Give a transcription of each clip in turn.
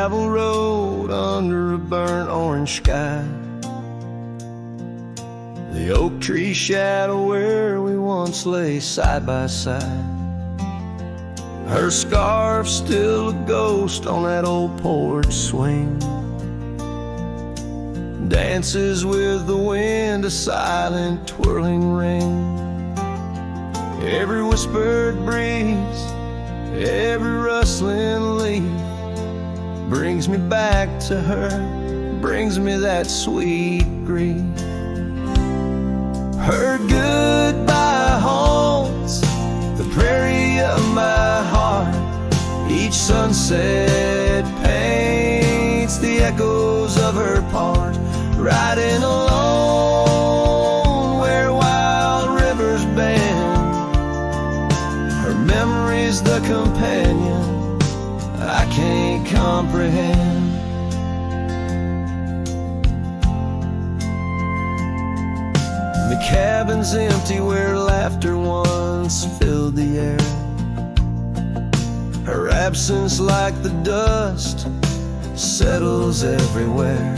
gravel road under a burnt orange sky. The oak tree shadow where we once lay side by side. Her scarf still a ghost on that old porch swing. Dances with the wind, a silent twirling ring. Every whispered breeze, every rustling leaf brings me back to her, brings me that sweet grief. Her goodbye haunts the prairie of my heart. Each sunset paints the echoes of her part. Riding alone where wild rivers bend, her memory's the companion I can't comprehend. The cabin's empty where laughter once filled the air. Her absence, like the dust, settles everywhere.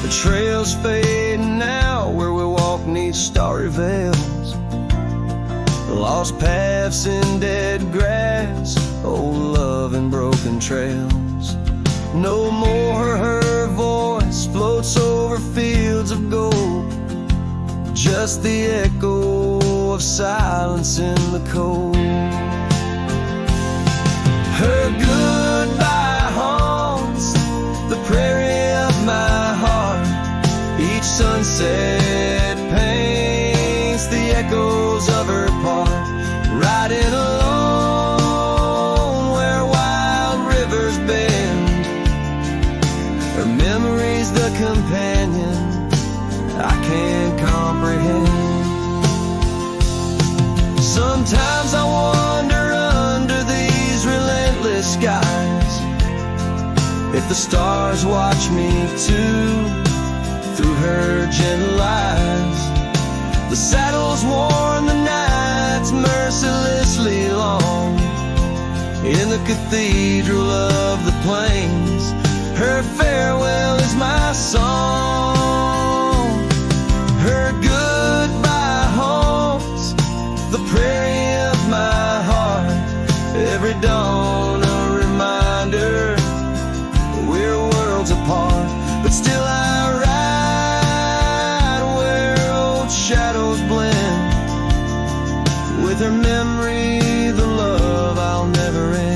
The trails fade now where we walk neath starry veils. Lost paths in dead grass, old love and broken trails. No more her voice floats over fields of gold, just the echo of silence in the cold. Her goodbye haunts the prairie of my heart. Each sunset paints the echoes of her part. Riding alone where wild rivers bend, her memory's the companion I can't comprehend. Sometimes I wander under these relentless skies, if the stars watch me too, through her gentle eyes. The saddle's worn, the night's mercilessly long. In the cathedral of the plains, her farewell is my song. Her goodbye haunts the prairie of my heart. Every dawn a reminder we're worlds apart, but still I ride where old shadows blend. With her memory, the love I'll never end.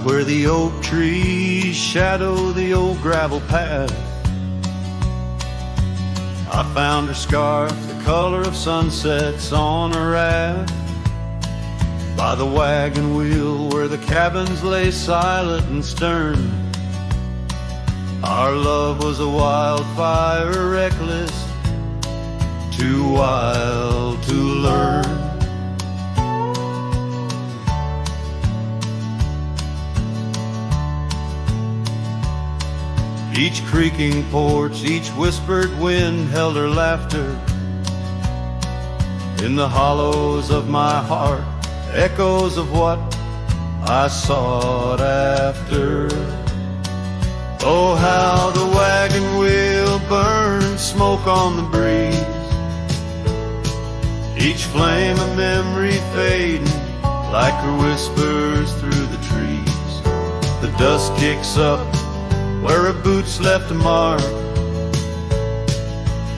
Where the oak trees shadow the old gravel path, I found her scarf, the color of sunsets on a raft. By the wagon wheel where the cabins lay silent and stern, our love was a wildfire, reckless, too wild to learn. Each creaking porch, each whispered wind held her laughter. In the hollows of my heart, echoes of what I sought after. Oh, how the wagon wheel burned smoke on the breeze, each flame a memory fading like her whispers through the trees. The dust kicks up where her boots left a mark.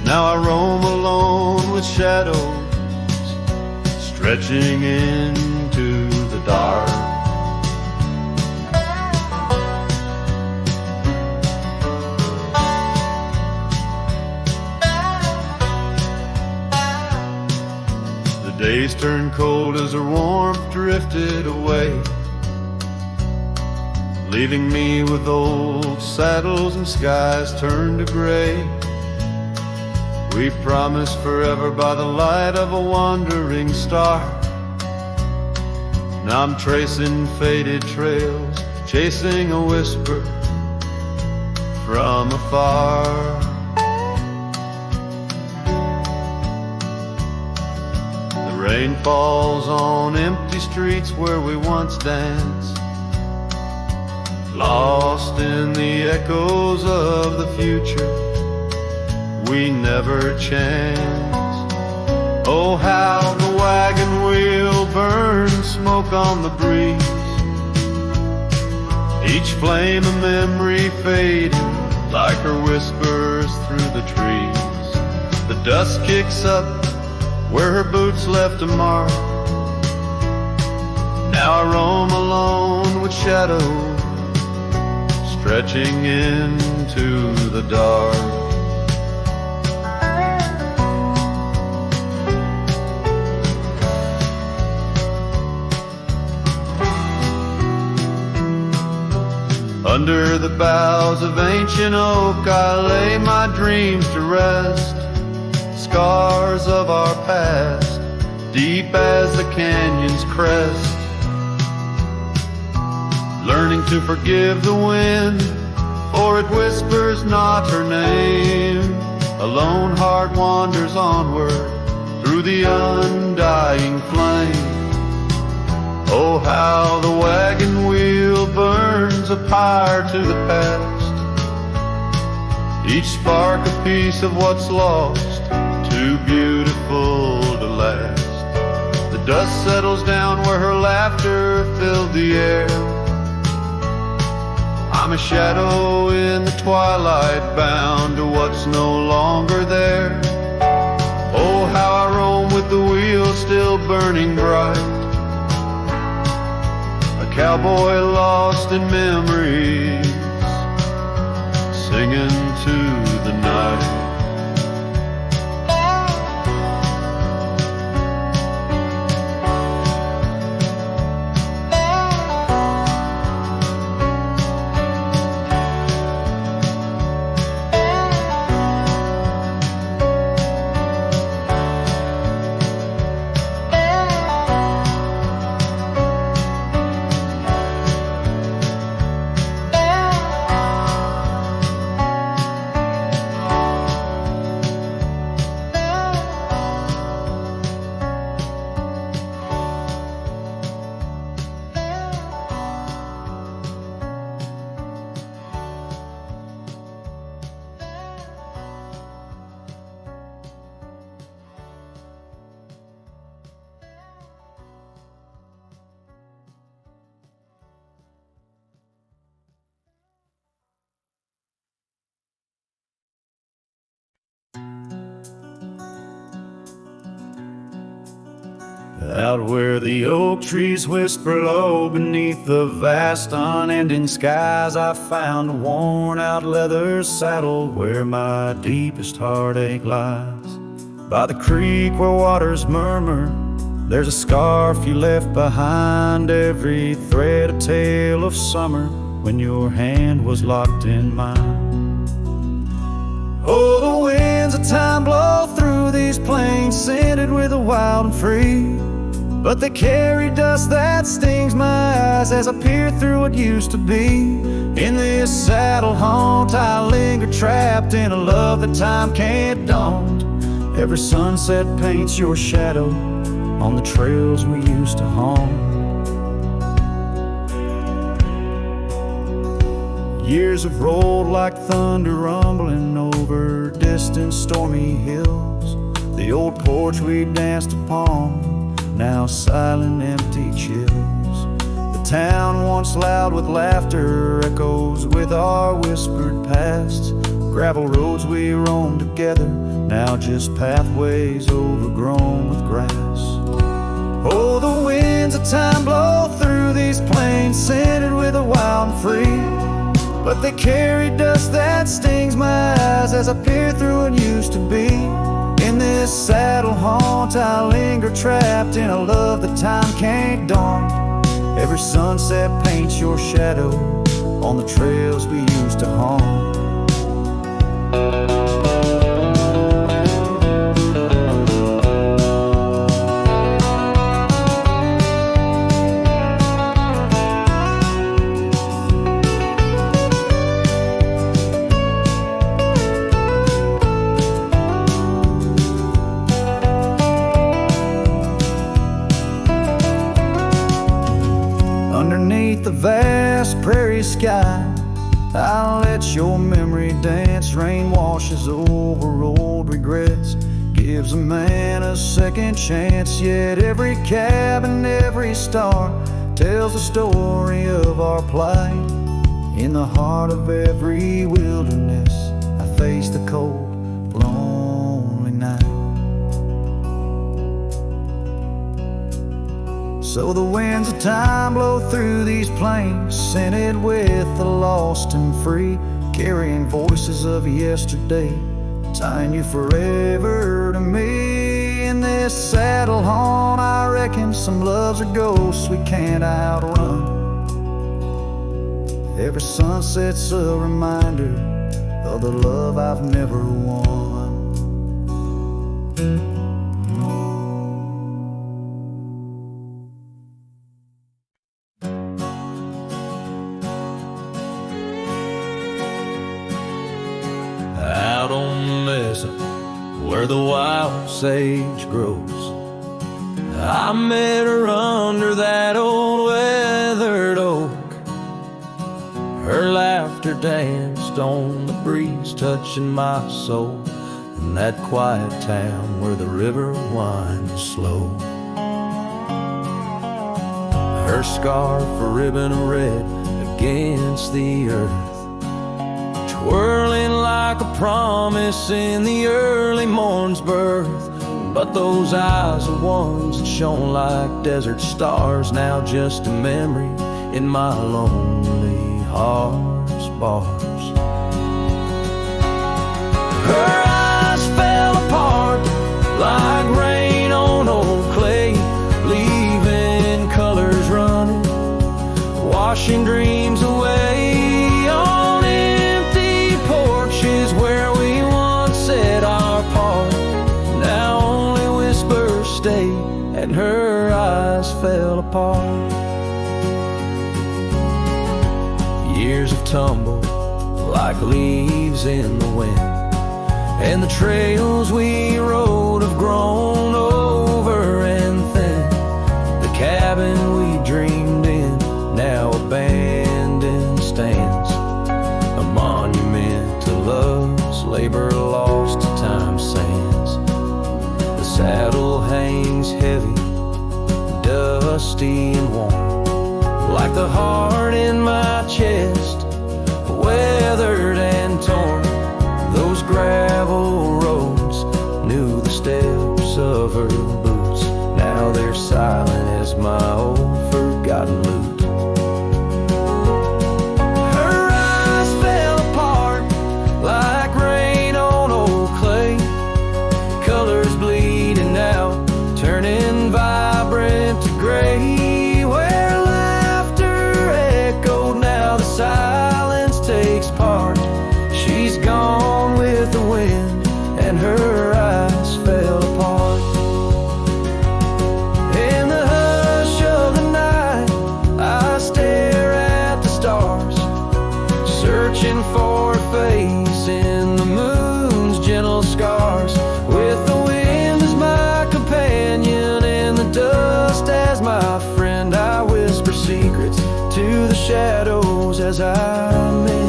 Now I roam alone with shadows stretching into the dark. The days turned cold as her warmth drifted away, leaving me with old saddles and skies turned to gray. We promised forever by the light of a wandering star. Now I'm tracing faded trails, chasing a whisper from afar. The rain falls on empty streets where we once danced, lost in the echoes of the future we never chanced. Oh, how the wagon wheel burns smoke on the breeze, each flame a memory fading like her whispers through the trees. The dust kicks up where her boots left a mark. Now I roam alone with shadows stretching into the dark. Under the boughs of ancient oak I lay my dreams to rest, scars of our past, deep as the canyon's crest. Learning to forgive the wind, for it whispers not her name. A lone heart wanders onward through the undying flame. Oh, how the wagon wheel burns a pyre to the past, each spark a piece of what's lost, too beautiful to last. The dust settles down where her laughter filled the air. I'm a shadow in the twilight, bound to what's no longer there. Oh, how I roam with the wheel still burning bright, cowboy lost in memories, singing to the night. Out where the oak trees whisper low beneath the vast unending skies, I found a worn-out leather saddle where my deepest heartache lies. By the creek where waters murmur, there's a scarf you left behind, every thread a tale of summer when your hand was locked in mine. Oh, the winds of time blow through these plains, scented with the wild and free, but they carry dust that stings my eyes as I peer through what used to be. In this saddle haunt I linger, trapped in a love that time can't daunt. Every sunset paints your shadow on the trails we used to haunt. Years have rolled like thunder rumbling over distant stormy hills. The old porch we danced upon, now silent, empty chills. The town once loud with laughter echoes with our whispered past. Gravel roads we roamed together, now just pathways overgrown with grass. Oh, the winds of time blow through these plains, scented with the wild and free, but they carry dust that stings my eyes as I peer through what used to be. In this this saddle haunt I linger, trapped in a love that time can't daunt. Every sunset paints your shadow on the trails we used to haunt. Underneath the vast prairie sky, I'll let your memory dance. Rain washes over old regrets, gives a man a second chance. Yet every cabin, every star tells the story of our plight. In the heart of every wilderness, I face the cold, lonely night. So the winds of time blow through these plains, scented with the lost and free, carrying voices of yesterday, tying you forever to me. In this saddle haunt, I reckon some loves are ghosts we can't outrun. Every sunset's a reminder of the love I've never won. Out on the mesa where the wild sage grows, I met her under that old weathered oak. Her laughter danced on the breeze, touching my soul in that quiet town where the river winds slow. Her scarf a ribbon of red against the earth, twirling like a promise in the early morn's birth. But those eyes are ones that shone like desert stars, now just a memory in my lonely heart's bars. Her eyes fell apart like rain on old clay, leaving colors running, washing dreams away. On empty porches where we once said our part, now only whispers stay, and her eyes fell apart. Years have tumbled like leaves in the wind, and the trails we rode have grown over and thin. The cabin we dreamed in, now abandoned, stands a monument to love's labor lost to time's sands. The saddle hangs heavy, dusty and warm, like the heart in my chest, weathered and torn. Those gravel roads knew the steps of her boots, now they're silent as my old forgotten lute. Her eyes fell apart like rain on old clay, colors bleeding out, turning vibrant to gray. Where laughter echoed, now the silence takes part. She's gone with the wind, and her eyes fell apart. In the hush of the night, I stare at the stars, searching for a face in the moon's gentle scars. With the wind as my companion and the dust as my friend, I whisper secrets to the shadows as I mend.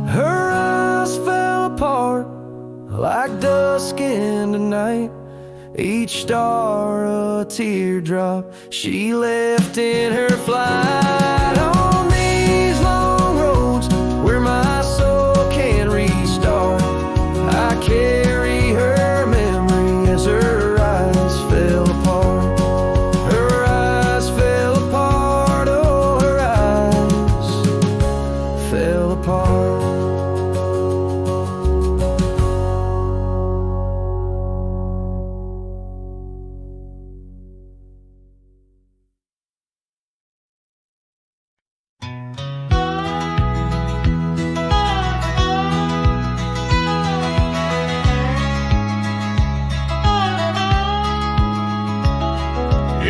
Her eyes fell apart like dusk into night, each star a teardrop she left in her flight. On these long roads where my soul can restart, I carry her memory as her eyes fell apart. Her eyes fell apart, oh, her eyes fell apart.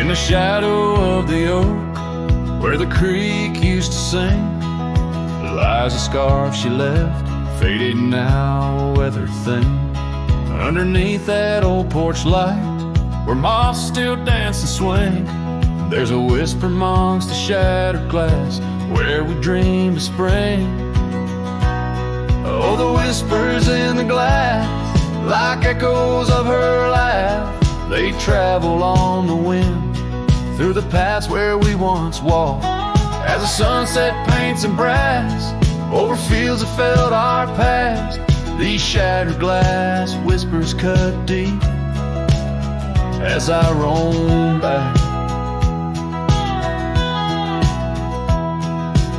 In the shadow of the oak, where the creek used to sing, lies a scarf she left, faded now, weather thin. Underneath that old porch light, where moths still dance and swing, there's a whisper amongst the shattered glass, where we dreamed of spring. Oh, the whispers in the glass, like echoes of her laugh, they travel on the wind, through the paths where we once walked. As the sunset paints in brass, over fields that felt our past, these shattered glass whispers cut deep, as I roam back.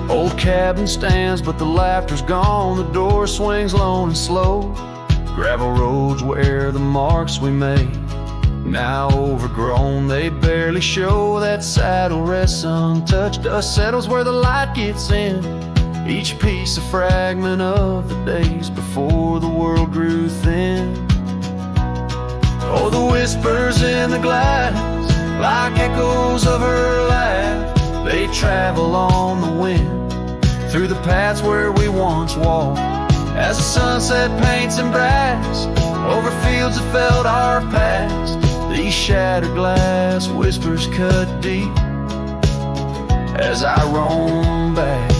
Old cabin stands, but the laughter's gone. The door swings lone and slow. Gravel roads where the marks we made, now overgrown, they barely show. That saddle rests untouched, dust settles where the light gets in, each piece a fragment of the days before the world grew thin. Oh, the whispers in the glass, like echoes of her laugh, they travel on the wind, through the paths where we once walked. As the sunset paints in brass, over fields that felt our past, these shattered glass whispers cut deep, as I roam back.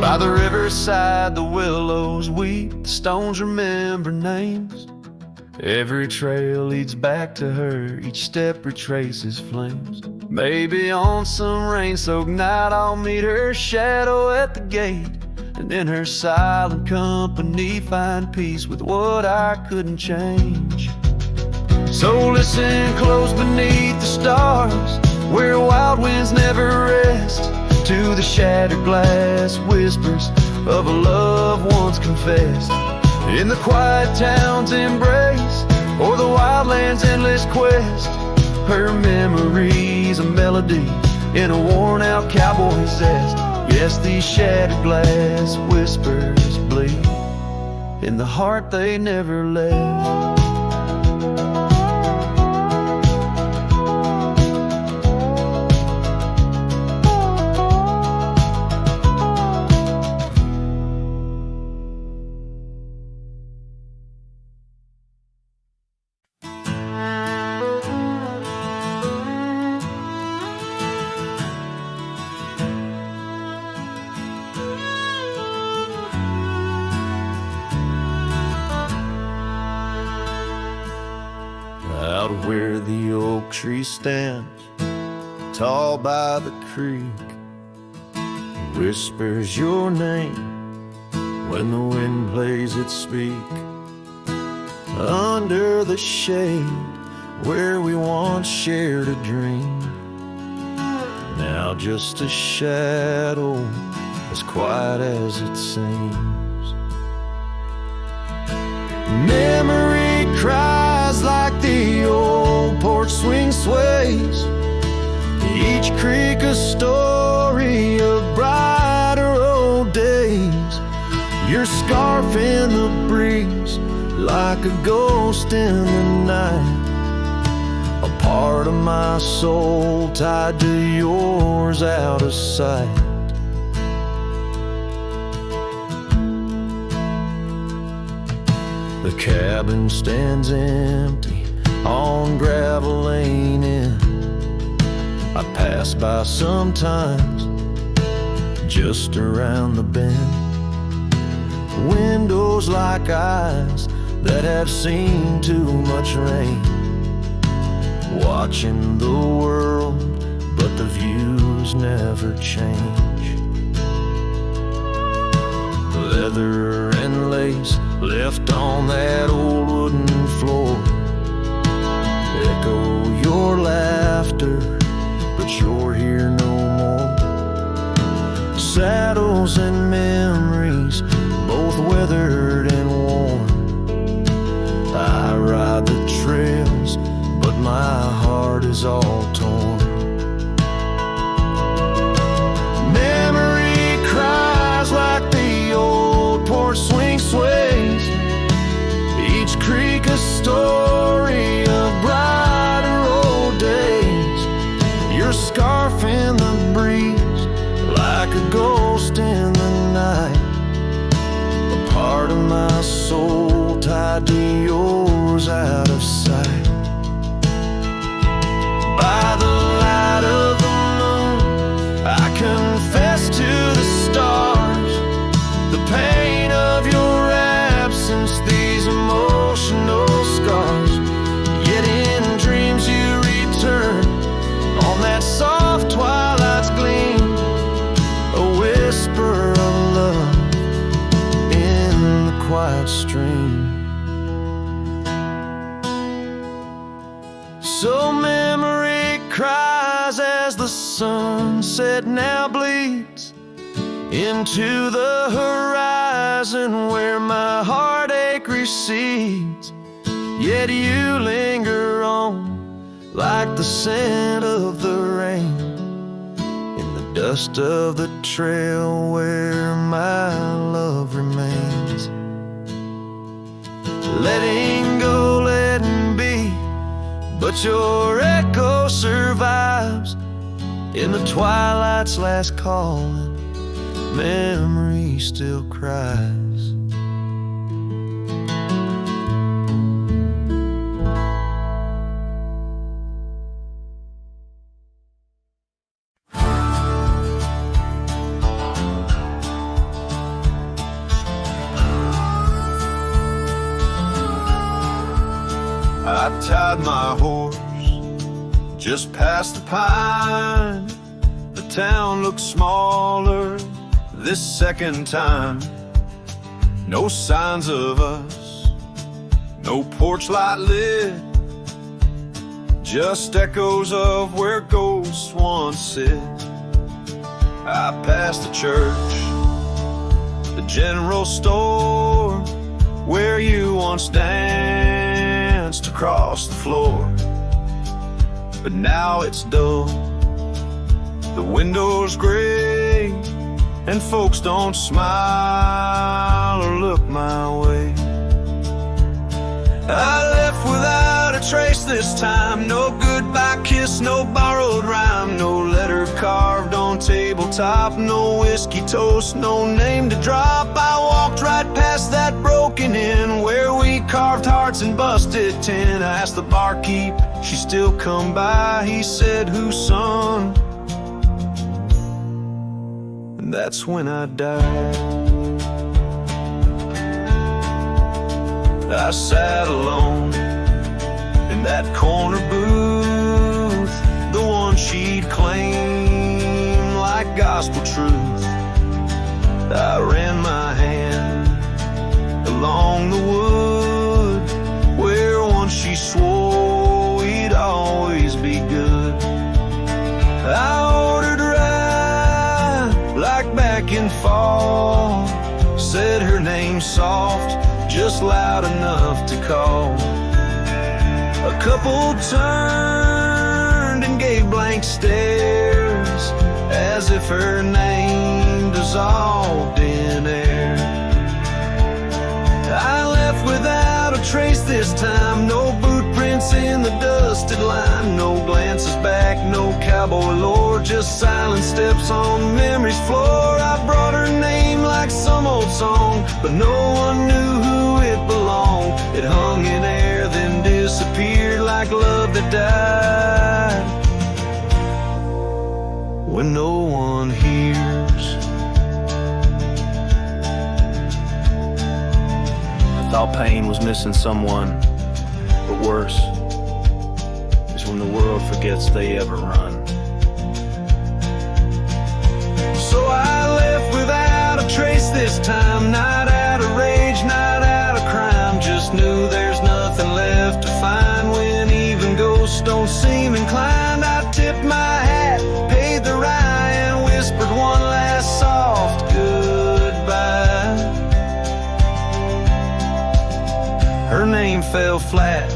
By the riverside, the willows weep, the stones remember names. Every trail leads back to her, each step retraces flames. Maybe on some rain-soaked night I'll meet her shadow at the gate, and in her silent company find peace with what I couldn't change. So listen close beneath the stars, where wild winds never rest, to the shattered glass whispers of a love once confessed. In the quiet town's embrace, or the wildland's endless quest, her memories a melody in a worn-out cowboy zest. Yes, these shattered glass whispers bleed in the heart they never left. Out where the oak tree stands, tall by the creek, whispers your name when the wind plays it speak. Under the shade where we once shared a dream, now just a shadow as quiet as it seems. Memory cries like the old porch swing sways, each creak a story of brighter old days. Your scarf in the breeze, like a ghost in the night, a part of my soul tied to yours out of sight. The cabin stands empty on gravel lane in. I pass by sometimes just around the bend. Windows like eyes that have seen too much rain, watching the world, but the views never change. Leather and lace left on that old wooden floor echo your laughter, but you're here no more. Saddles and memories, both weathered and my soul tied to yours out of sight. By the light of the moon, I confess to the stars the pain of your absence, these emotional scars. Yet in dreams you return on that soft twilight's gleam, a whisper of love in the quiet stream. So memory cries as the sunset now bleeds into the horizon where my heartache recedes. Yet you linger on like the scent of the rain in the dust of the trail where my love remains. Letting go, letting be, but your echo survives in the twilight's last calling. Memory still cries. I tied my horse just past the pine. The town looks smaller this second time. No signs of us, no porch light lit, just echoes of where ghosts once sit. I passed the church, the general store, where you once danced across the floor. But now it's dull, the window's gray, and folks don't smile or look my way. I left without a trace this time. No goodbye kiss, no borrowed rhyme, no letter carved on tabletop, no whiskey toast, no name to drop. I walked right past that broken inn where we carved hearts and busted tin. I asked the barkeep, she still come by. He said, whose son? And that's when I died. I sat alone in that corner booth, the one she'd claim like gospel truth. I ran my hand along the wood where once she swore we'd always be good. I ordered rye like back in fall, said her name soft, just loud enough to call. A couple turned and gave blank stares as if her name dissolved in air. I left without a trace this time, no boot prints in the dusted line, no glances back, no cowboy lore, just silent steps on memory's floor. I brought her name like some old song, but no one knew who it belonged. It hung in air, then disappeared like love that died when no one hears. I thought pain was missing someone, but worse is when the world forgets they ever run. So I left without a trace this time, not out of rage, not out of crime, just knew there's nothing left to find when even ghosts don't seem inclined. I tipped my hat, paid the rye, and whispered one last soft goodbye. Her name fell flat,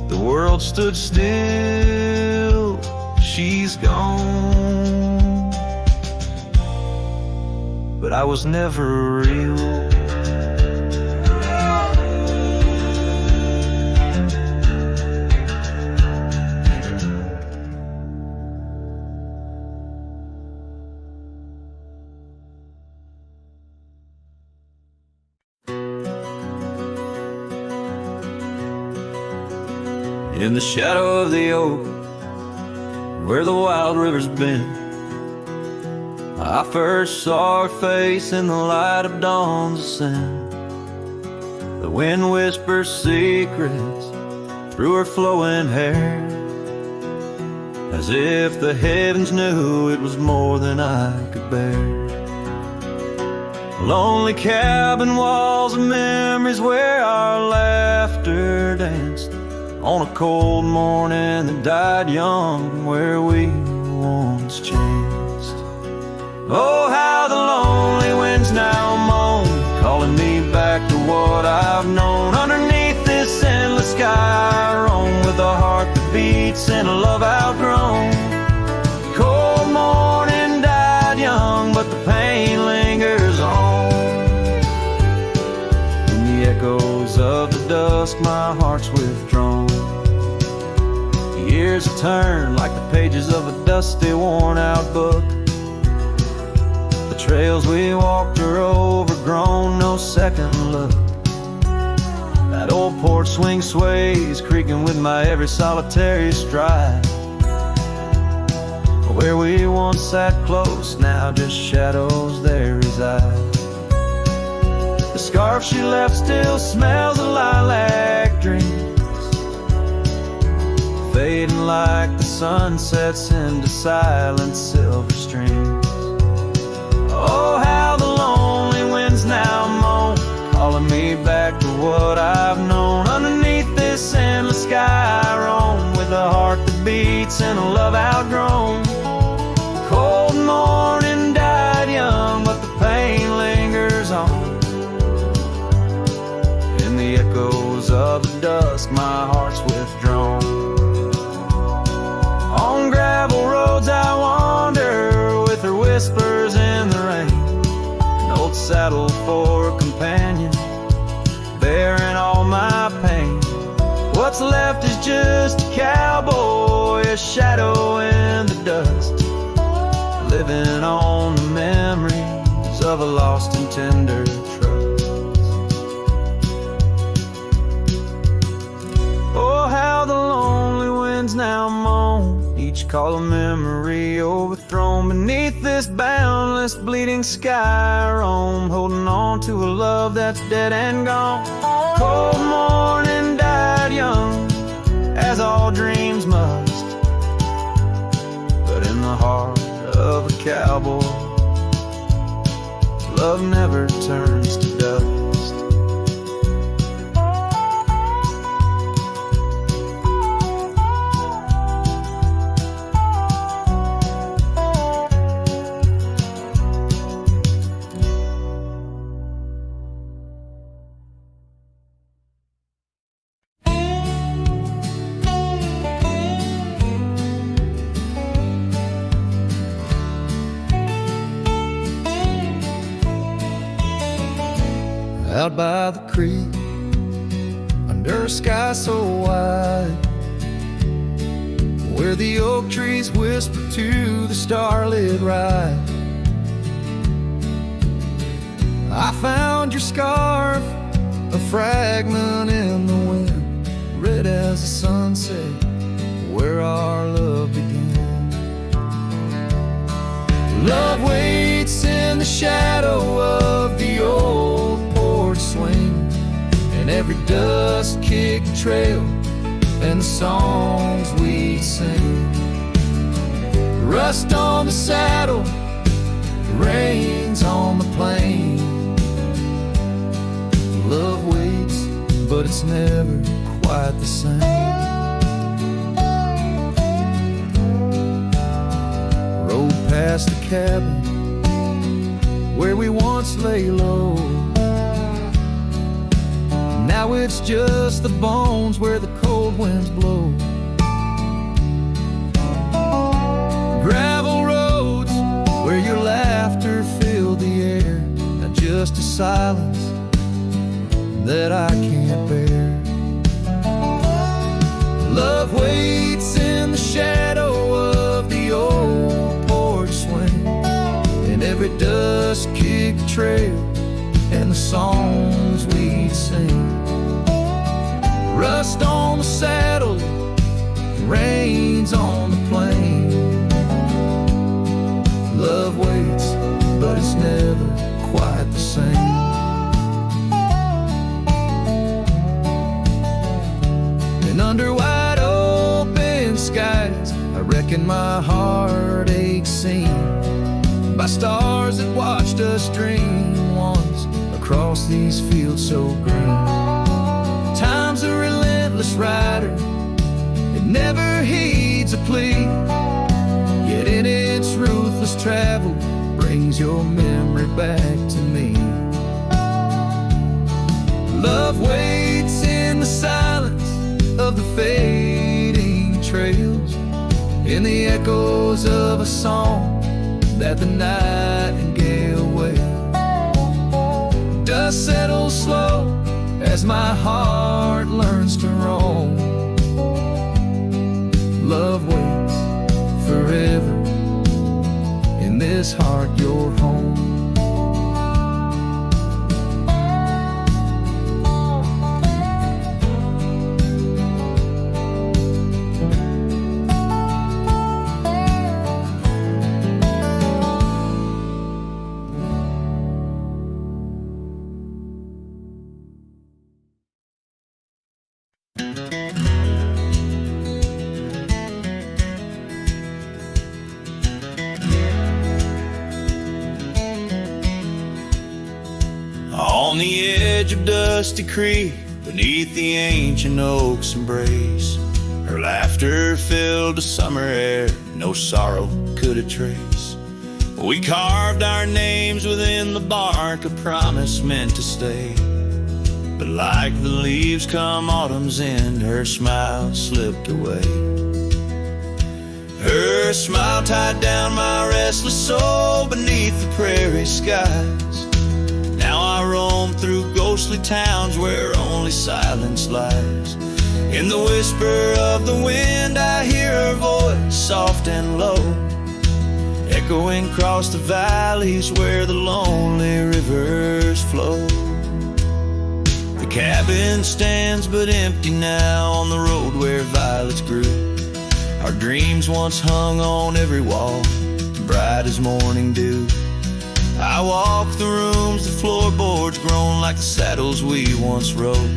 the world stood still, she's gone, but I was never real. In the shadow of the oak, where the wild river's been, I first saw her face in the light of dawn's ascent. The wind whispers secrets through her flowing hair, as if the heavens knew it was more than I could bear. Lonely cabin walls of memories where our laughter danced on a cold morning that died young, where we once chanced. Oh, how the lonely winds now moan, calling me back to what I've known. Underneath this endless sky I roam, with a heart that beats and a love outgrown. Cold morning died young, but the pain lingers on. In the echoes of the dusk my heart's withdrawn. The years have turned like the pages of a dusty, worn-out book. The trails we walked are overgrown, no second look. That old porch swing sways, creaking with my every solitary stride. Where we once sat close, now just shadows there reside. The scarf she left still smells of lilac dreams, fading like the sun sets into silent silver streams. Oh, how the lonely winds now moan, calling me back to what I've known. Underneath this endless sky I roam, with a heart that beats and a love outgrown. Cold morning died young, but the pain lingers on. In the echoes of the dusk my heart's withdrawn. On gravel roads I wander, with her whispers in the rain. An old saddle for a companion, bearing all my pain. What's left is just a cowboy, a shadow in the dust, living on the memories of a lost and tender trust. Oh, how the lonely winds now moan, each call a memory overthrown. Beneath this boundless bleeding sky I roam, holding on to a love that's dead and gone. Cold morning died young, as all dreams must, but in the heart of a cowboy, love never turns to dust. Out by the creek, under a sky so wide, where the oak trees whisper to the starlit ride, I found your scarf, a fragment in the wind, red as the sunset, where our love began. Love waits in the shadow of the old swing, and every dust-kicked trail and the songs we sing. Rust on the saddle, rains on the plain. Love waits, but it's never quite the same. Rode past the cabin where we once lay low. Now it's just the bones where the cold winds blow. Gravel roads where your laughter filled the air, not just a silence that I can't bear. Love waits in the shadow of the old porch swing, and every dust-kicked trail and the songs we sing. Rust on the saddle, trains on the plain. Love waits, but it's never quite the same. And under wide open skies, I reckon my heart aches seen by stars that watched us dream once across these fields so green. Time's a relentless rider, it never heeds a plea, yet in its ruthless travel brings your memory back to me. Love waits in the silence of the fading trails, in the echoes of a song that the nightingale wails. Dust settles slow as my heart learns to roam. Love waits forever, in this heart you're home. On the edge of Dusty Creek, beneath the ancient oak's embrace, her laughter filled the summer air, no sorrow could it trace. We carved our names within the bark, a promise meant to stay. But like the leaves come autumn's end, her smile slipped away. Her smile tied down my restless soul beneath the prairie skies. Now I roam through ghostly towns where only silence lies. In the whisper of the wind I hear her voice, soft and low, echoing across the valleys where the lonely rivers flow. The cabin stands but empty now on the road where violets grew. Our dreams once hung on every wall, bright as morning dew. I walk the rooms, the floorboards grown like the saddles we once rode.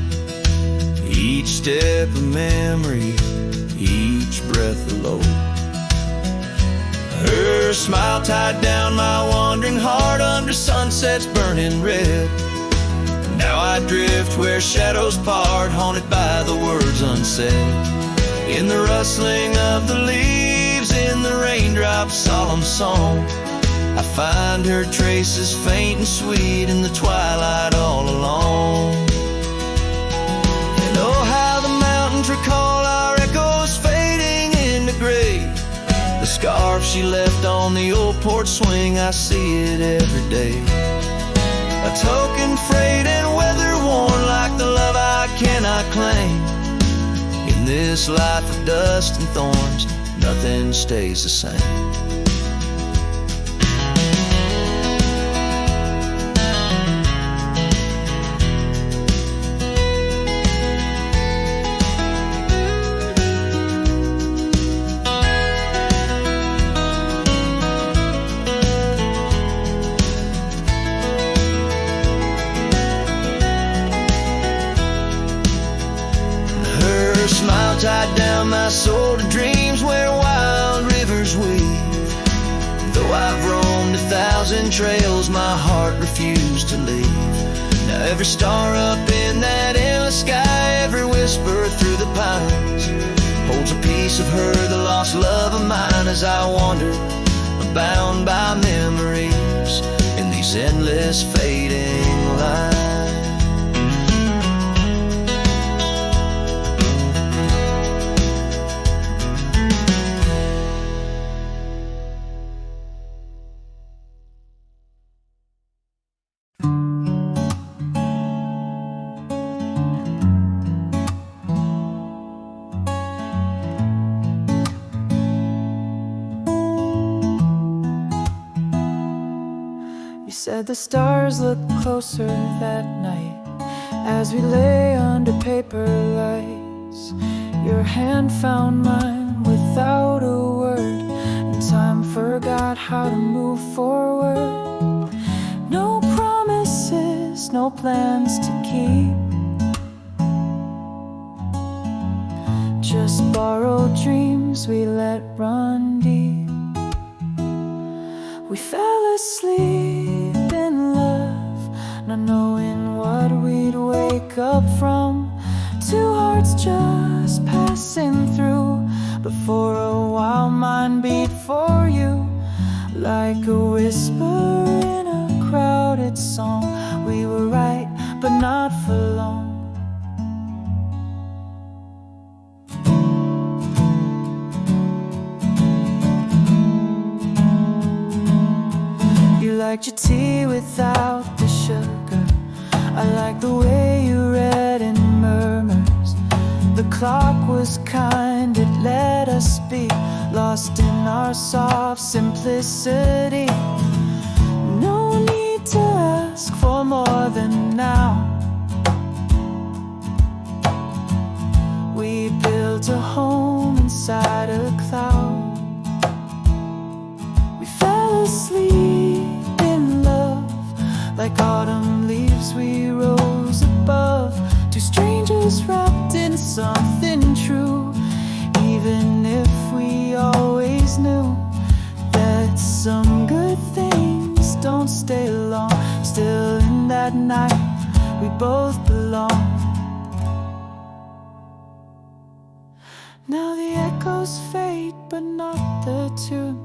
Each step a memory, each breath a load. Her smile tied down my wandering heart under sunsets burning red. Now I drift where shadows part, haunted by the words unsaid. In the rustling of the leaves, in the raindrops' solemn song, I find her traces faint and sweet in the twilight all alone. And oh, how the mountains recall our echoes fading into gray. The scarf she left on the old porch swing, I see it every day. A token frayed and weather worn like the love I cannot claim. In this life of dust and thorns, nothing stays the same. Tied down my soul to dreams where wild rivers weave. Though I've roamed 1,000 trails, my heart refused to leave. Now every star up in that endless sky, every whisper through the pines, holds a piece of her, the lost love of mine, as I wander, bound by memories in these endless fading lines. Said the stars looked closer that night as we lay under paper lights. Your hand found mine without a word, and time forgot how to move forward. No promises, no plans to keep, just borrowed dreams we let run deep. We fell asleep in love, not knowing what we'd wake up from. Two hearts just passing through, but for a while mine beat for you, like a whisper in a crowded song. We were right, but not for long. You liked your tea without the sugar. I like the way you read in murmurs. The clock was kind, it let us be lost in our soft simplicity. No need to ask for more than now. We built a home inside a cloud. We fell asleep in love, like autumn leaves we rose above. Two strangers wrapped in something true, even if we always knew that some good things don't stay long. Still in that night we both belong. Now the echoes fade, but not the tune.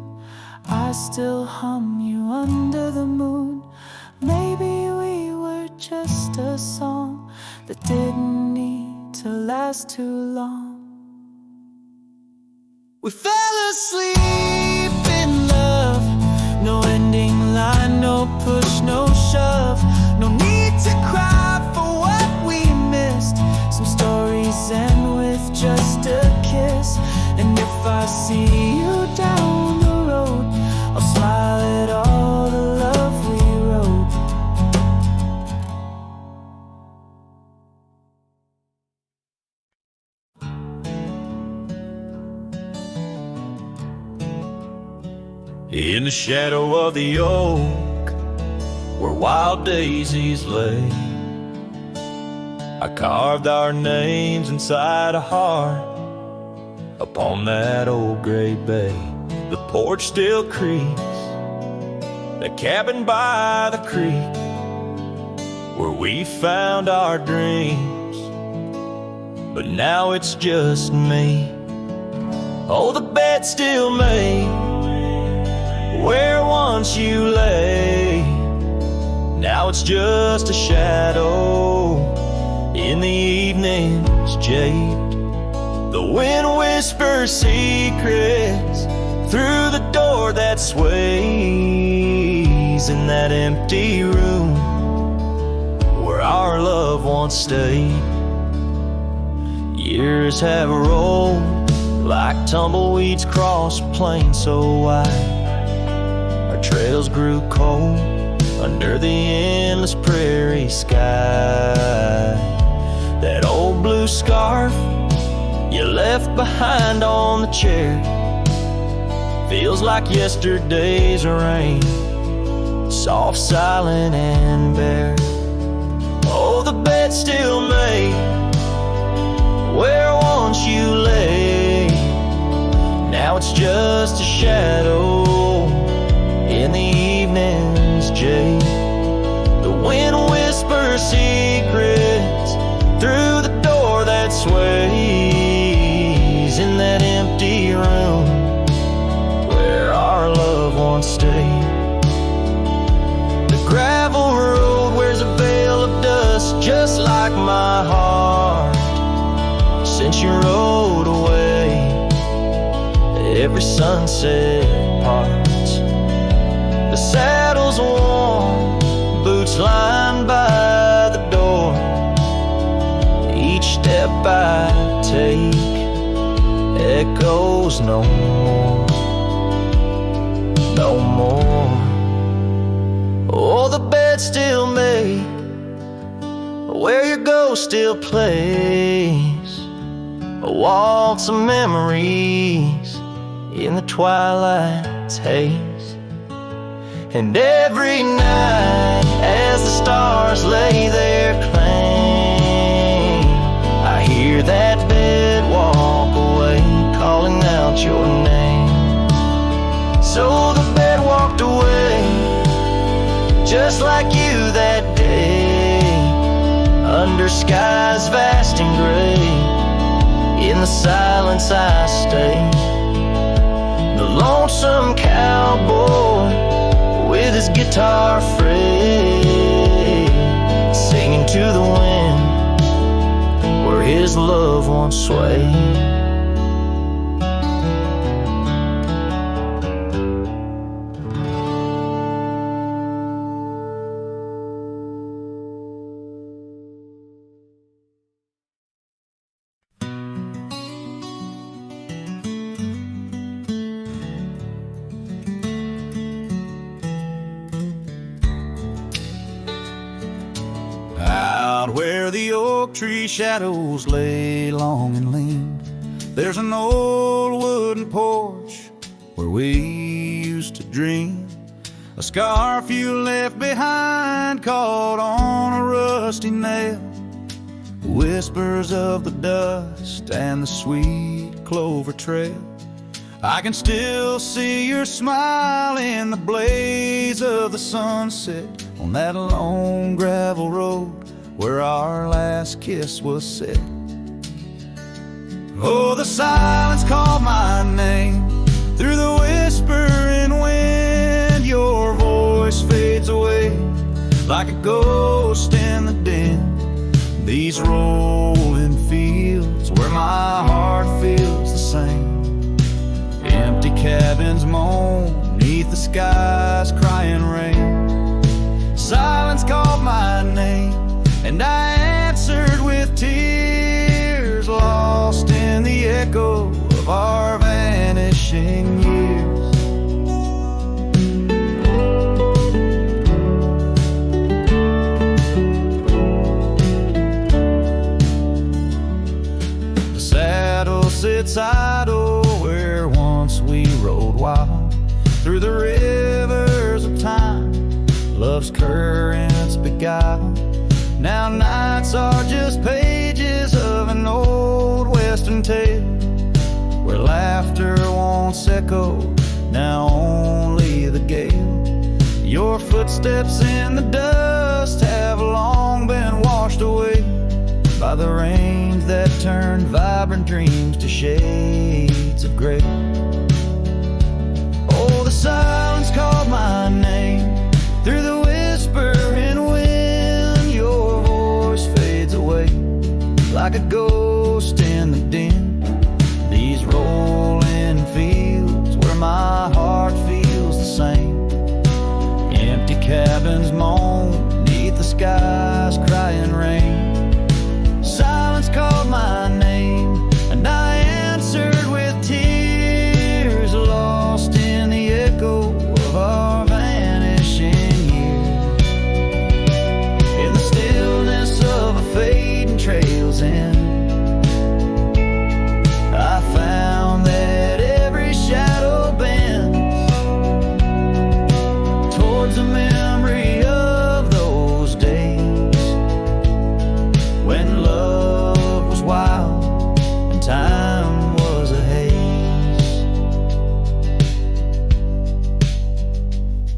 I still hum you under the moon. Maybe we were just a song that didn't need to last too long. We fell asleep in love, no ending line, no push, no shove. No need to cry for what we missed. Some stories end with just a kiss. And if I see you down the road, I'll smile at all the love we wrote. In the shadow of the oak, where wild daisies lay, I carved our names inside a heart upon that old gray bay. The porch still creaks, that cabin by the creek, where we found our dreams, but now it's just me. Oh, the bed's still made where once you lay. Now it's just a shadow in the evening's jade. The wind whispers secrets through the door that sways in that empty room where our love once stayed. Years have rolled like tumbleweeds cross a plain so wide. Our trails grew cold under the endless prairie sky. That old blue scarf you left behind on the chair feels like yesterday's rain, soft, silent, and bare. Oh, the bed's still made where once you lay. Now it's just a shadow in the evening's jade. The wind whispers secrets through the door that sways in that empty room where our love once stayed. The gravel road wears a veil of dust just like my heart since you rode away. Every sunset parts, the saddle's warm, boots lined by the door. Each step I take echoes no more, no more. Oh, the bed's still made where your ghost still plays a waltz of memories in the twilight's haze. And every night as the stars lay their claim, I hear that bed walk away, calling out your name. So the bed walked away, just like you that day, under skies vast and gray. In the silence I stay, the lonesome cowboy with his guitar frayed, singing to the wind where his love once swayed. Out where the oak tree shadows lay long and lean, there's an old wooden porch where we used to dream. A scarf you left behind caught on a rusty nail, whispers of the dust and the sweet clover trail. I can still see your smile in the blaze of the sunset on that long gravel road where our last kiss was set. Oh, the silence called my name through the whispering wind. Your voice fades away like a ghost in the din. These rolling fields where my heart feels the same. Empty cabins moan neath the sky's crying rain. Silence called my name and I answered with tears, lost in the echo of our vanishing years. The saddle sits idle where once we rode wild, through the rivers of time love's currents beguile. Now nights are just pages of an old western tale, where laughter once echoed, now only the gale. Your footsteps in the dust have long been washed away by the rains that turned vibrant dreams to shades of gray. Oh, the silence called my name through the whispering wind. Your voice fades away like a ghost in the din. These rolling fields where my heart feels the same. Empty cabins moan neath the sky's crying rain. Silence called my name and I answered with tears, lost in the echo of our vanishing years. In the stillness of a fading trail's end, I found that every shadow bends towards a memory of those days when love was wild and time was a haze.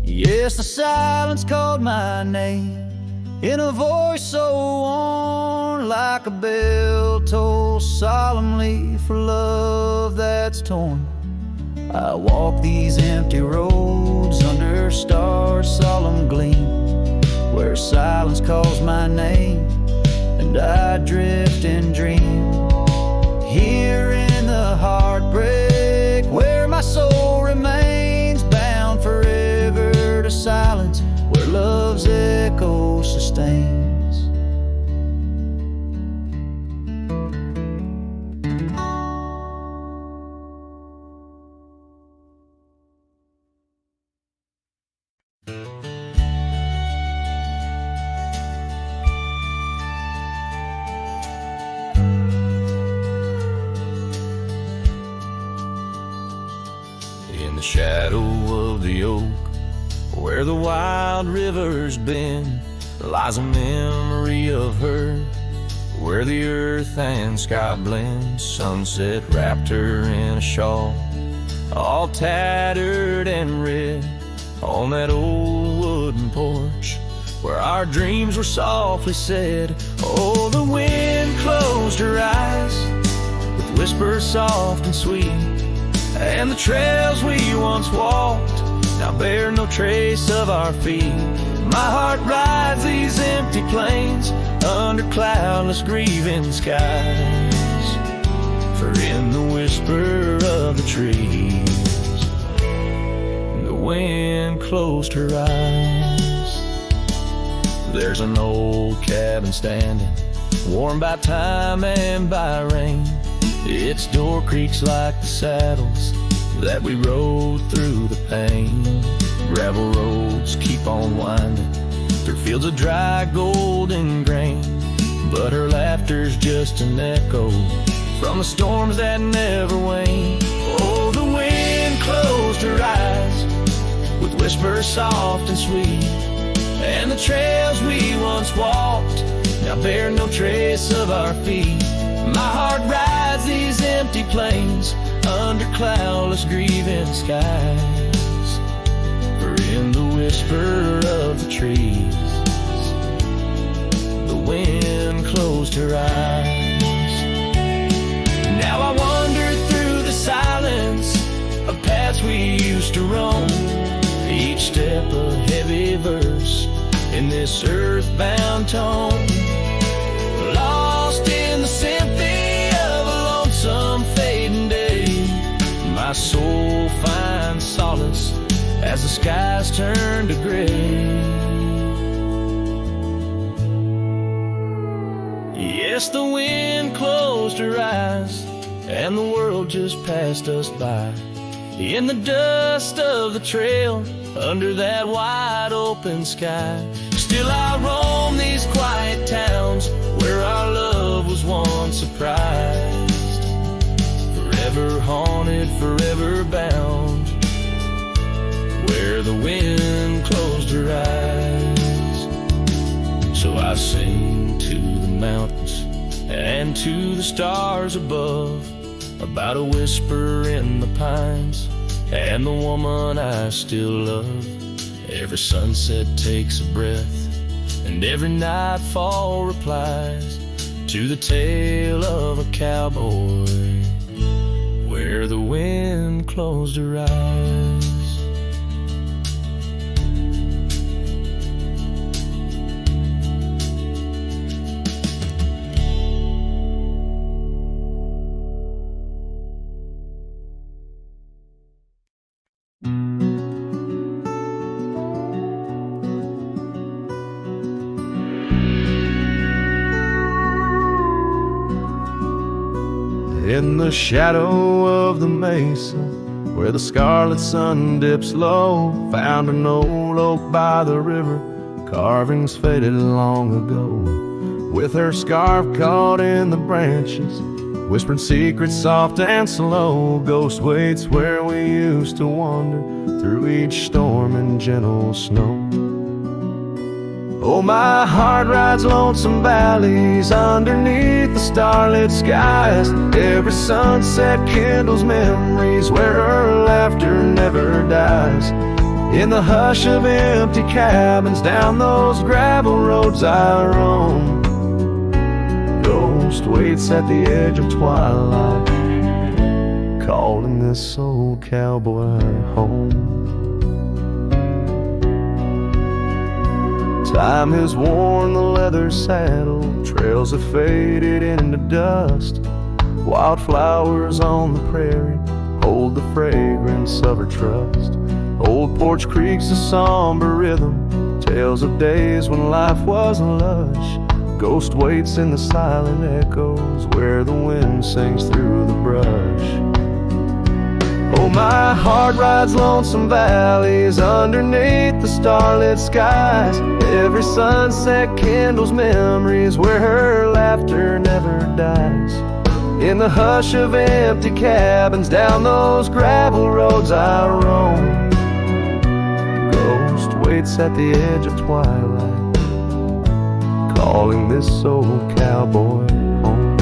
Yes, the silence called my name in a voice so worn, like a bell toll solemnly for love that's torn. I walk these empty roads under stars' solemn gleam, where silence calls my name and I drift and dream. Here in the heartbreak where my soul remains bound forever to silence, where love's echo sustains. the shadow of the oak, where the wild river's been, lies a memory of her, where the earth and sky blend. Sunset wrapped her in a shawl, all tattered and red, on that old wooden porch where our dreams were softly said. Oh, the wind closed her eyes with whispers soft and sweet, and the trails we once walked now bear no trace of our feet. My heart rides these empty plains under cloudless grieving skies, for in the whisper of the trees the wind closed her eyes. There's an old cabin standing, warmed by time and by rain. Its door creaks like the saddles that we rode through the pain. Gravel roads keep on winding through fields of dry golden grain, but her laughter's just an echo from the storms that never wane. Oh, the wind closed her eyes with whispers soft and sweet, and the trails we once walked now bear no trace of our feet. My heart rides these empty plains under cloudless grieving skies, for in the whisper of the trees the wind closed her eyes. Now I wander through the silence of paths we used to roam, each step a heavy verse in this earthbound tone, lost in the symphony of a lonesome fading day. My soul finds solace as the skies turn to gray. Yes, the wind closed her eyes and the world just passed us by, in the dust of the trail under that wide open sky. Still I roam these quiet towns where our love was once surprised, forever haunted, forever bound, where the wind closed her eyes. So I sing to the mountains and to the stars above about a whisper in the pines and the woman I still love. Every sunset takes a breath, and every nightfall replies to the tale of a cowboy, where the wind closed her eyes. In the shadow of the mesa, where the scarlet sun dips low, found an old oak by the river, carvings faded long ago. With her scarf caught in the branches, whispering secrets soft and slow, ghost waits where we used to wander through each storm and gentle snow. Oh, my heart rides lonesome valleys underneath the starlit skies. Every sunset kindles memories where her laughter never dies. In the hush of empty cabins down those gravel roads I roam, ghost waits at the edge of twilight, calling this old cowboy home. Time has worn the leather saddle, trails have faded into dust. Wildflowers on the prairie hold the fragrance of her trust. Old porch creaks a somber rhythm, tales of days when life was lush. Ghost waits in the silent echoes where the wind sings through the brush. Oh, my heart rides lonesome valleys underneath the starlit skies. Every sunset kindles memories where her laughter never dies. In the hush of empty cabins, down those gravel roads I roam, ghost waits at the edge of twilight, calling this old cowboy home.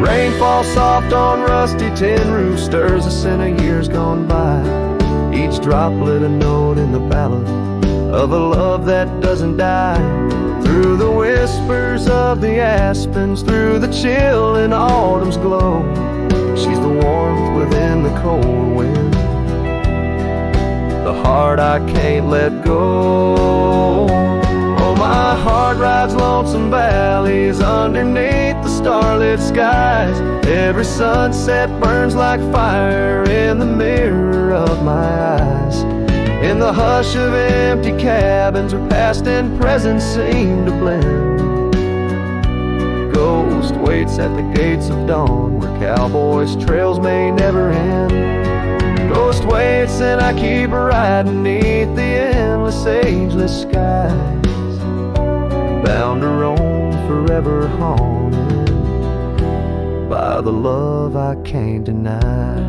Rain falls soft on rusty tin roofs, stirs the scent of years gone by, each droplet a note in the ballad of a love that doesn't die. Through the whispers of the aspens, through the chill in autumn's glow, she's the warmth within the cold wind, the heart I can't let go. Oh, my heart rides lonesome valleys underneath the starlit skies. Every sunset burns like fire in the mirror of my eyes. In the hush of empty cabins where past and present seem to blend, ghost waits at the gates of dawn where cowboys' trails may never end. Ghost waits and I keep riding beneath the endless ageless skies, bound to roam forever haunted by the love I can't deny.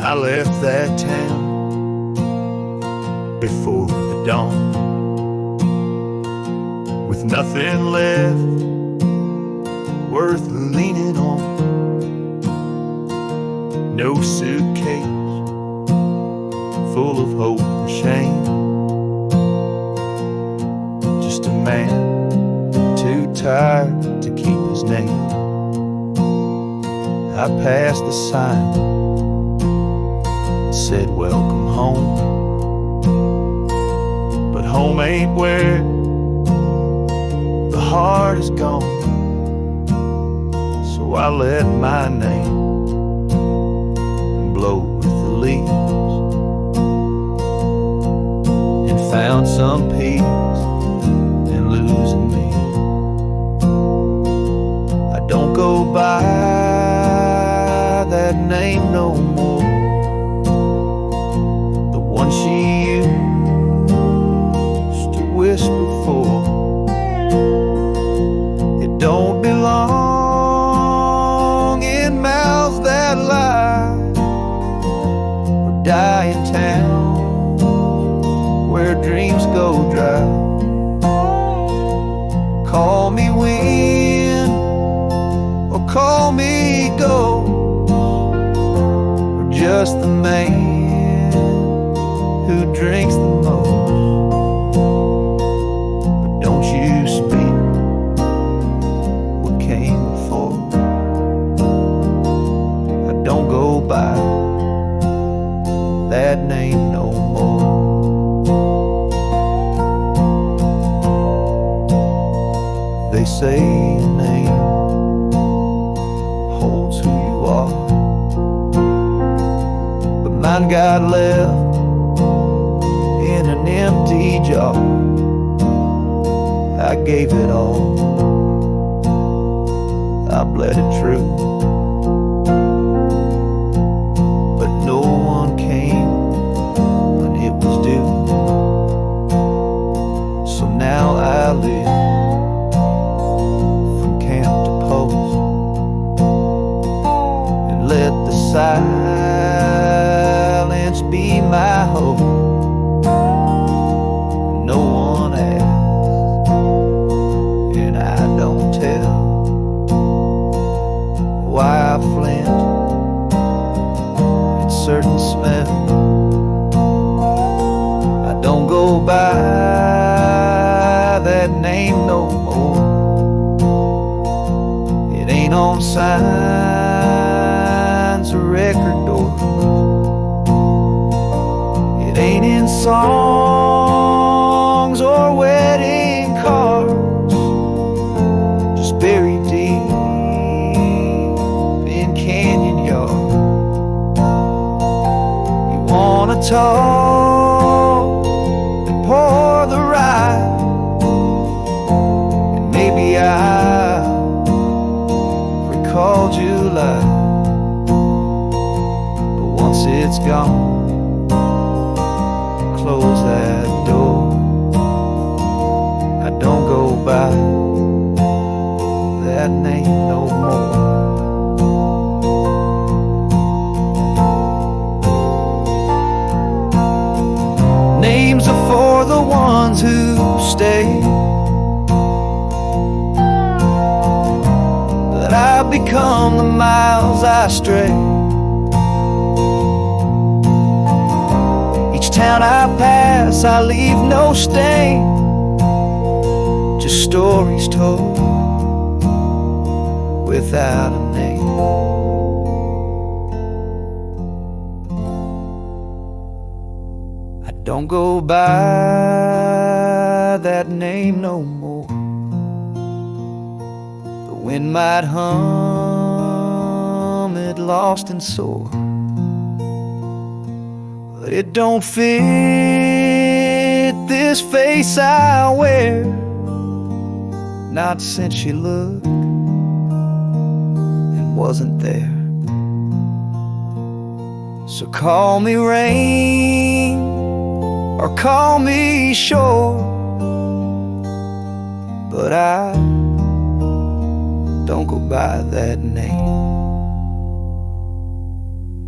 I left that town before the dawn, with nothing left worth leaning on. No suitcase full of hope and shame, just a man too tired to keep his name. I passed the sign, said welcome home, but home ain't where the heart is gone. So I let my name blow with the leaves and found some peace in losing me. I don't go by that name no more, she used to whisper for. It don't belong in mouths that lie or die in towns where dreams go dry. Call me wind or call me ghost, or just the man who drinks the most. But don't you speak what came before. I don't go by that name no more. They say your name holds who you are, but mine got left in an empty jar. I gave it all, I bled it true, but no one came when it was due. So now I live from camp to post and let the silence be my hope. Why I flint at certain smell. I don't go by that name no more. It ain't on signs or record doors. It ain't in songs or wedding cards, just buried deep talk and pour the rye. And maybe I recall July, but once it's gone, close that door. I don't go by that name no more. Names are for the ones who stay, but I've become the miles I stray. Each town I pass, I leave no stain, just stories told without a name. I don't go by that name no more. The wind might hum it lost and sore, but it don't fit this face I wear, not since you looked and wasn't there. So call me rain or call me shore, but I don't go by that name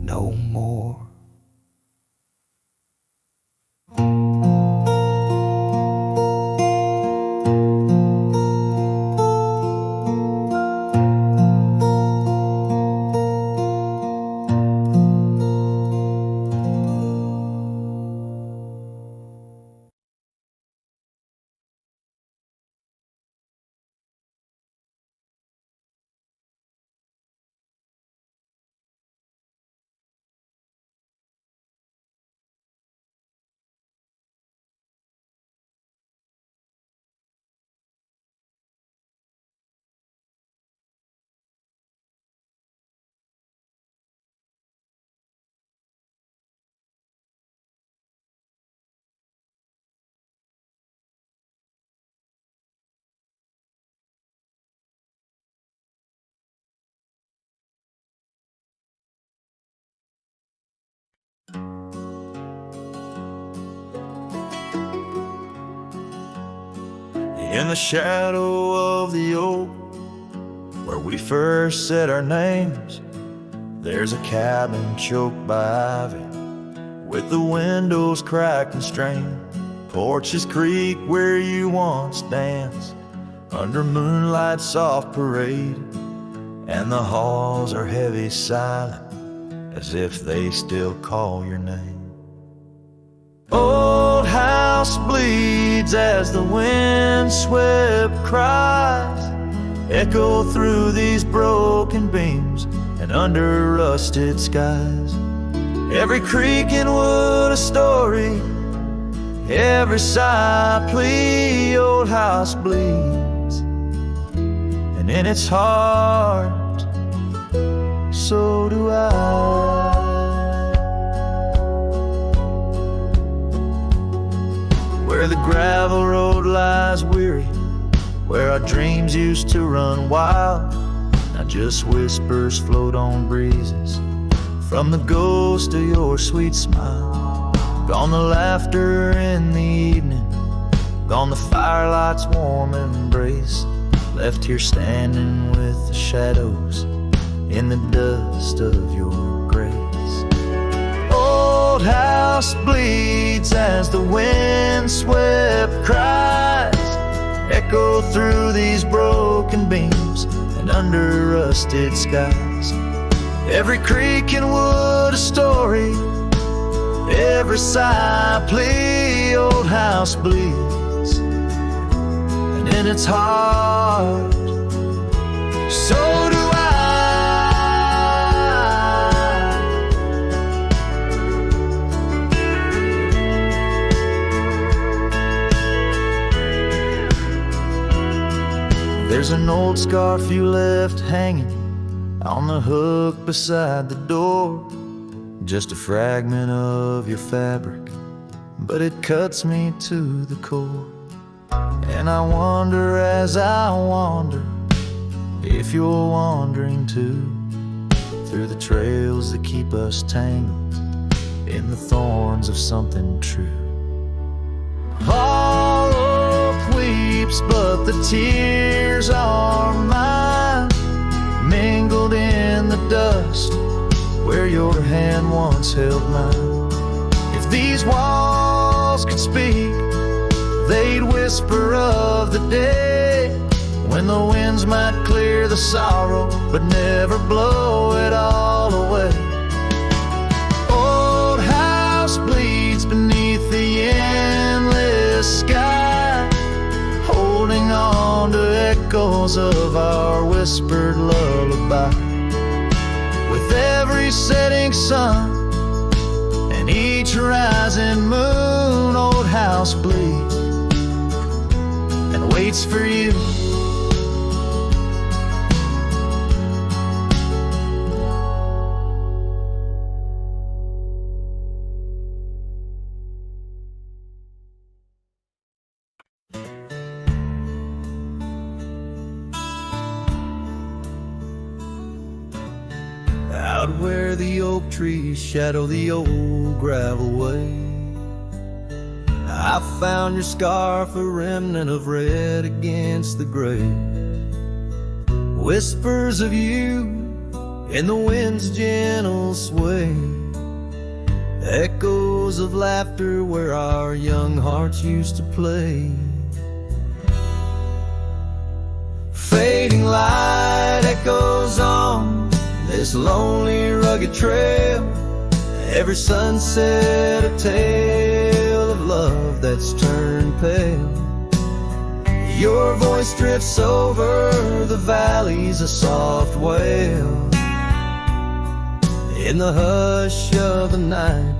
no more. In the shadow of the oak, where we first said our names, there's a cabin choked by ivy, with the windows cracked and strained. Porches creak where you once danced, under moonlight's soft parade, and the halls are heavy silent, as if they still call your name. Old house bleeds as the wind-swept cries echo through these broken beams and under rusted skies. Every creak and wood a story, every sigh a plea. Old house bleeds, and in its heart, so do I. Where the gravel road lies weary, where our dreams used to run wild, now just whispers float on breezes from the ghost of your sweet smile. Gone the laughter in the evening, gone the firelight's warm embrace, left here standing with the shadows in the dust of your grace. Old house bleeds as the wind-swept cries echo through these broken beams and under rusted skies. Every creak and wood a story, every sigh a plea. Old house bleeds, and in its heart, so do I. There's an old scarf you left hanging on the hook beside the door, just a fragment of your fabric, but it cuts me to the core. And I wonder as I wander if you're wandering too, through the trails that keep us tangled in the thorns of something true. All hope weeps, but the tears are mine, mingled in the dust where your hand once held mine. If these walls could speak, they'd whisper of the day, when the winds might clear the sorrow but never blow it all away. Old house bleeds beneath the endless sky, holding on to echoes of our whispered lullaby. With every setting sun and each rising moon, old house bleeds and waits for you. Out where the oak trees shadow the old gravel way, I found your scarf, a remnant of red against the gray. Whispers of you in the wind's gentle sway, echoes of laughter where our young hearts used to play. Fading light echoes on this lonely rugged trail, every sunset a tale of love that's turned pale. Your voice drifts over the valleys, a soft wail. In the hush of the night,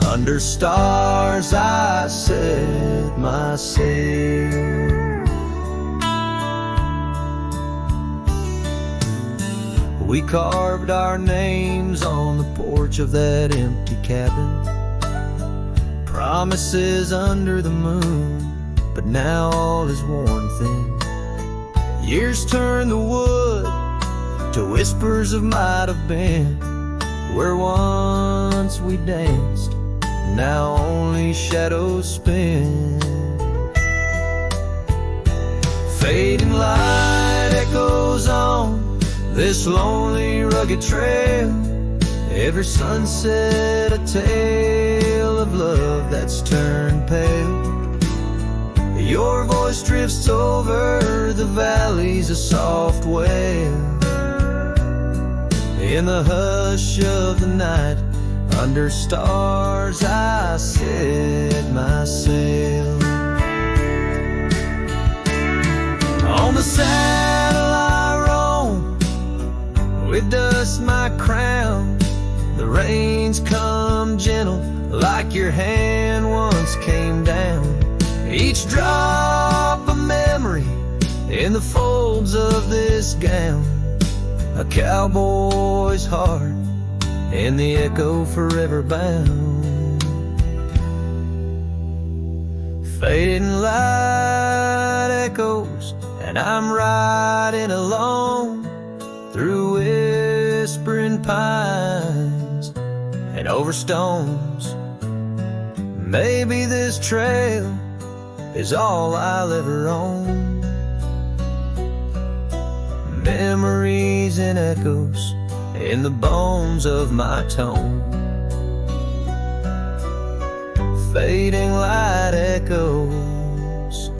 under stars I set my sail. We carved our names on the porch of that empty cabin, promises under the moon, but now all is worn thin. Years turn the wood to whispers of might have been, where once we danced, now only shadows spin. Fading light echoes on this lonely rugged trail, every sunset a tale of love that's turned pale. Your voice drifts over the valleys, a soft wail. In the hush of the night, under stars I set my sail. On the saddle I roam, with dust my crown. The rains come gentle, like your hand once came down. Each drop a memory in the folds of this gown, a cowboy's heart in the echo forever bound. Fading light echoes, and I'm riding alone through whispering pines and over stones. Maybe this trail is all I'll ever own. Memories and echoes in the bones of my tone. Fading light echoes,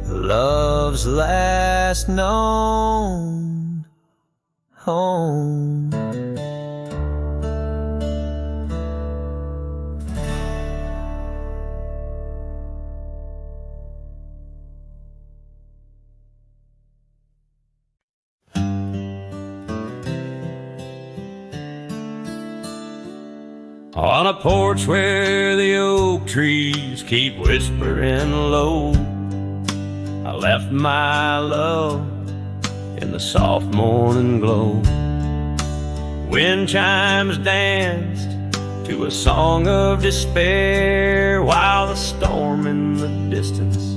love's last known home. On a porch where the oak trees keep whispering low, I left my love in the soft morning glow. Wind chimes danced to a song of despair, while the storm in the distance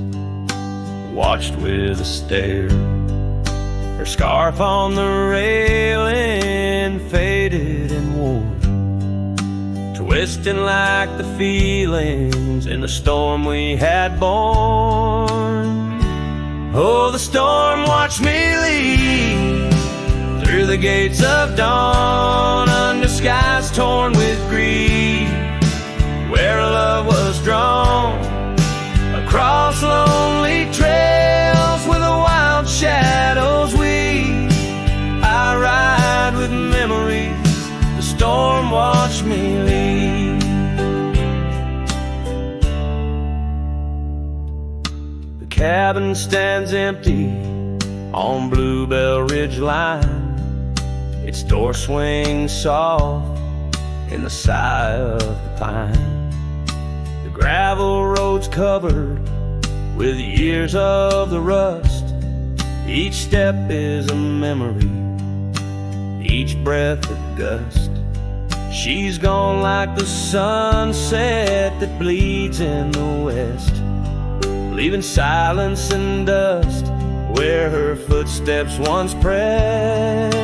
watched with a stare. Her scarf on the railing faded and wore, twisting like the feelings in the storm we had borne. Oh, the storm watched me leave through the gates of dawn, under skies torn with grief, where love was drawn, across lonely trails where the wild shadows weave. I ride with memories, the storm watched me leave. The cabin stands empty on Bluebell Ridge line, its door swings soft in the sigh of the pine. The gravel road's covered with years of the rust. Each step is a memory, each breath a gust. She's gone like the sunset that bleeds in the west, leaving silence and dust where her footsteps once pressed.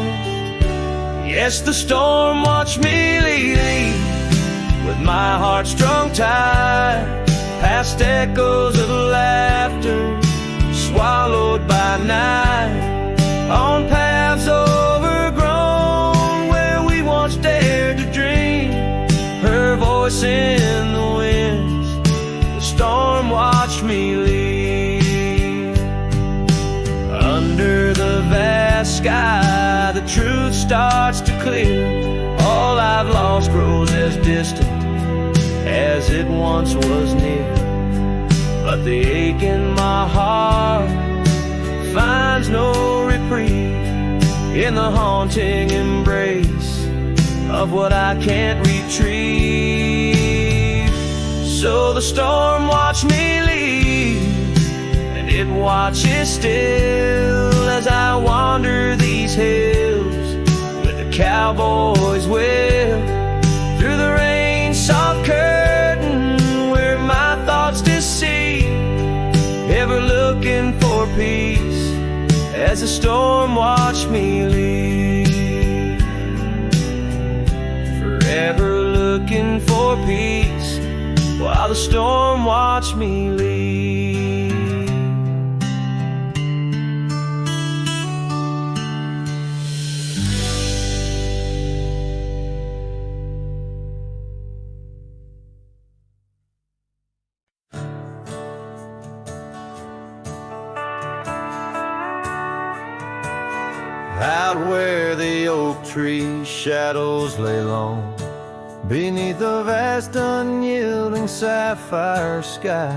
Yes, the storm watched me leave with my heart strung tight, past echoes of laughter swallowed by night, on paths overgrown where we once dared to dream. Her voice in the winds, the storm watched me leave. Under the vast sky, the truth starts to clear. All I've lost grows as distant as it once was near, but the ache in my heart finds no reprieve in the haunting embrace of what I can't retrieve. So the storm watched me leave, and it watches still as I wander these hills with the cowboy's will, through the rain soft curtain where my thoughts deceive, ever looking for peace as the storm watched me leave. Forever looking for peace while the storm watched me leave. Out where the oak tree shadows lay long, beneath a vast unyielding sapphire sky,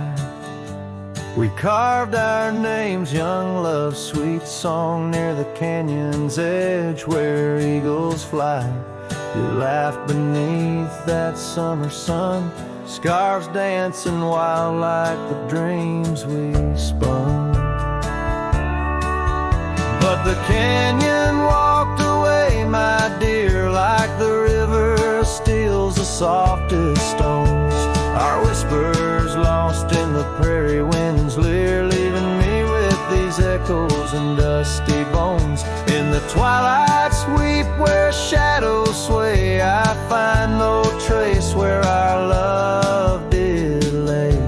we carved our names, young love's sweet song, near the canyon's edge where eagles fly. You laughed beneath that summer sun, scarves dancing wild like the dreams we spun. But the canyon walked away, my dear, like the river steals the softest stones. Our whispers lost in the prairie wind's leer, leaving me with these echoes and dusty bones. In the twilight sweep where shadows sway, I find no trace where our love did lay.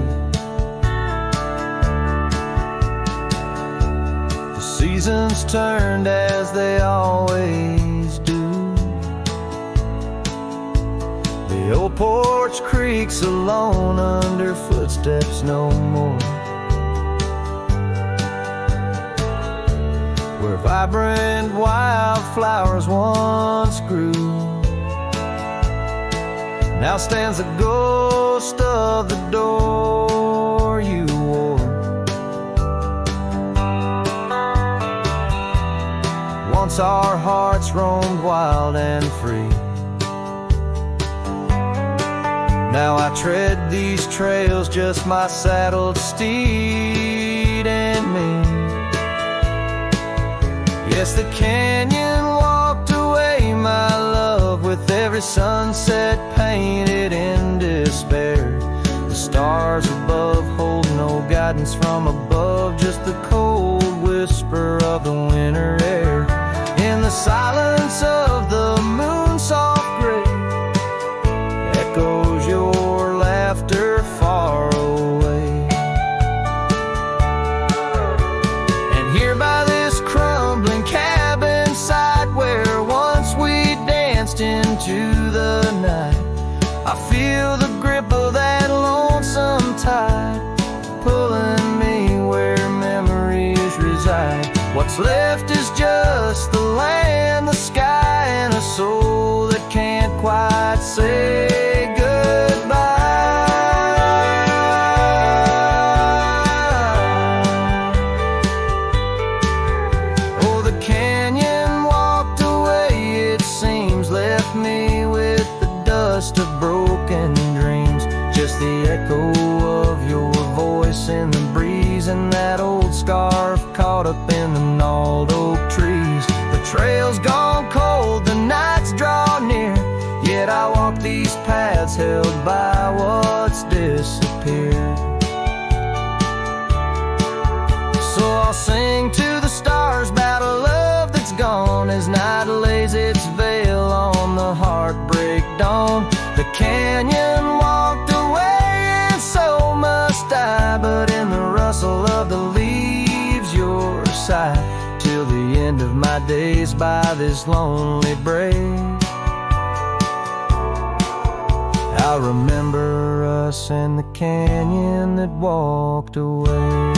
Seasons turned as they always do. The old porch creaks alone under footsteps no more, where vibrant wildflowers once grew. Now stands the ghost of the door you wore. Once our hearts roamed wild and free. Now I tread these trails, just my saddled steed and me. Yes, the canyon walked away, my love, with every sunset painted it in despair. The stars above hold no guidance from above, just the cold whisper of the winter air. In the silence of the moon's soft gray, echoes your laughter far away. And here by this crumbling cabin site where once we danced into the night, I feel the grip of that lonesome tide pulling me where memories reside. What's left is just the land, the sky, and a soul that can't quite say goodbye. Oh, the canyon walked away, it seems, left me with the dust of broken dreams. Just the echo of your voice in the breeze, and that old scarf caught up in the gnarled oak trees. The trail's gone cold, the nights draw near, yet I walk these paths held by what's disappeared. So I'll sing to the stars about a love that's gone as night lays its veil on the heartbreak dawn. The canyon walked away and so must I, but in the rustle of the leaves your sight, till the end of my days by this lonely break. I remember us and the canyon that walked away.